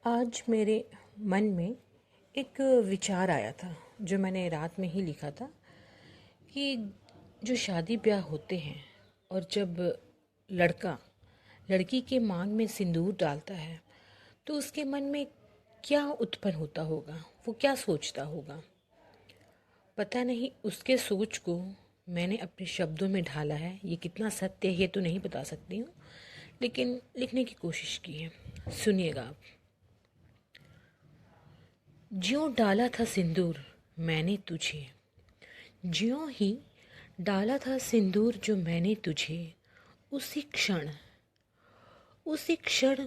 आज मेरे मन में एक विचार आया था जो मैंने रात में ही लिखा था कि जो शादी ब्याह होते हैं और जब लड़का लड़की के मांग में सिंदूर डालता है तो उसके मन में क्या उत्पन्न होता होगा, वो क्या सोचता होगा। पता नहीं उसके सोच को मैंने अपने शब्दों में ढाला है। ये कितना सत्य है ये तो नहीं बता सकती हूँ, लेकिन लिखने की कोशिश की है। सुनिएगा आप। ज्यों डाला था सिंदूर मैंने तुझे, ज्यों ही डाला था सिंदूर जो मैंने तुझे, उसी क्षण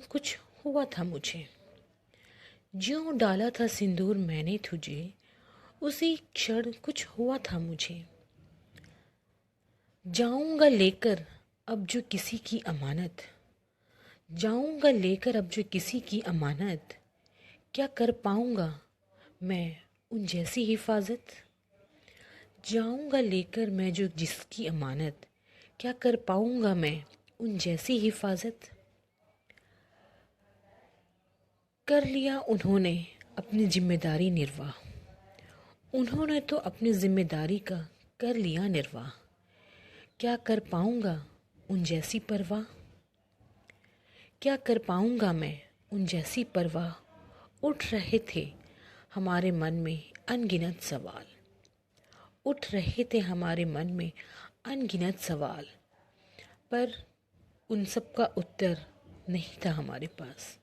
कुछ हुआ था मुझे। ज्यों डाला था सिंदूर मैंने तुझे, उसी क्षण कुछ हुआ था मुझे। जाऊंगा लेकर अब जो किसी की अमानत, जाऊंगा लेकर अब जो किसी की अमानत, क्या कर पाऊंगा मैं उन जैसी हिफाजत। जाऊंगा लेकर मैं जो जिसकी अमानत, क्या कर पाऊंगा मैं उन जैसी हिफाजत। कर लिया उन्होंने अपनी जिम्मेदारी निर्वाह, उन्होंने तो अपनी जिम्मेदारी का कर लिया निर्वाह। क्या कर पाऊंगा उन जैसी परवाह, क्या कर पाऊंगा मैं उन जैसी परवाह। उठ रहे थे हमारे मन में अनगिनत सवाल, उठ रहे थे हमारे मन में अनगिनत सवाल, पर उन सब का उत्तर नहीं था हमारे पास।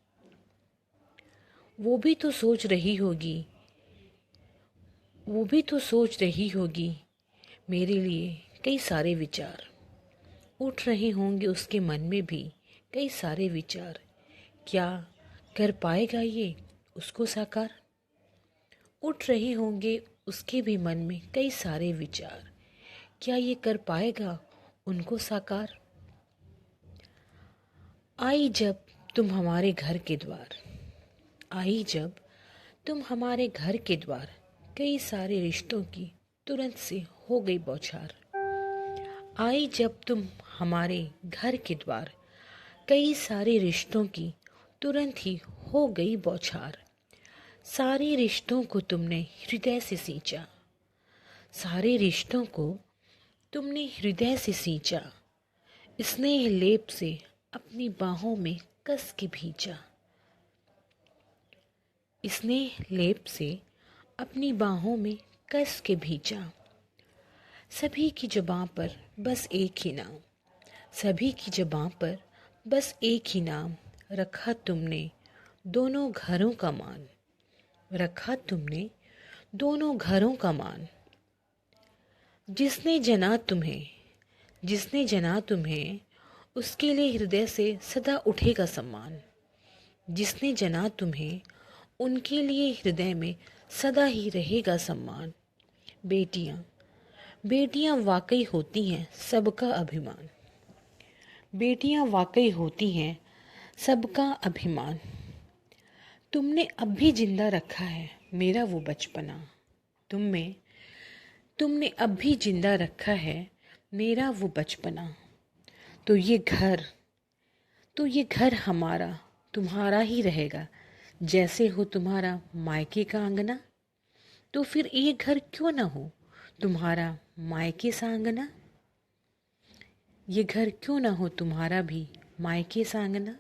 वो भी तो सोच रही होगी, वो भी तो सोच रही होगी मेरे लिए कई सारे विचार। उठ रहे होंगे उसके मन में भी कई सारे विचार। क्या कर पाएगा ये उसको साकार। उठ रहे होंगे उसके भी मन में कई सारे विचार। क्या ये कर पाएगा उनको साकार। आई जब तुम हमारे घर के द्वार, आई जब तुम हमारे घर के द्वार, कई सारे रिश्तों की तुरंत से हो गई बौछार। आई जब तुम हमारे घर के द्वार, कई सारे रिश्तों की तुरंत ही हो गई बौछार। सारे रिश्तों को तुमने हृदय से सींचा, सारे रिश्तों को तुमने हृदय से सींचा। स्नेह लेप से अपनी बाहों में कस के भींचा, स्नेह लेप से अपनी बाहों में कस के भींचा। सभी की जुबां पर बस एक ही नाम, सभी की जुबां पर बस एक ही नाम। रखा तुमने दोनों घरों का मान, रखा तुमने दोनों घरों का मान। जिसने जना तुम्हें, जिसने जना तुम्हें, उसके लिए हृदय से सदा उठेगा सम्मान। जिसने जना तुम्हें उनके लिए हृदय में सदा ही रहेगा सम्मान। बेटियां, बेटियां वाकई होती हैं सबका अभिमान, बेटियां वाकई होती हैं सबका अभिमान। तुमने अब भी जिंदा रखा है मेरा वो बचपना, तुमने अब भी जिंदा रखा है मेरा वो बचपना। तो ये घर, तो ये घर हमारा तुम्हारा ही रहेगा, जैसे हो तुम्हारा मायके का आंगना। तो फिर ये घर क्यों ना हो तुम्हारा मायके सा आंगना। ये घर क्यों ना हो तुम्हारा भी मायके सा आंगना।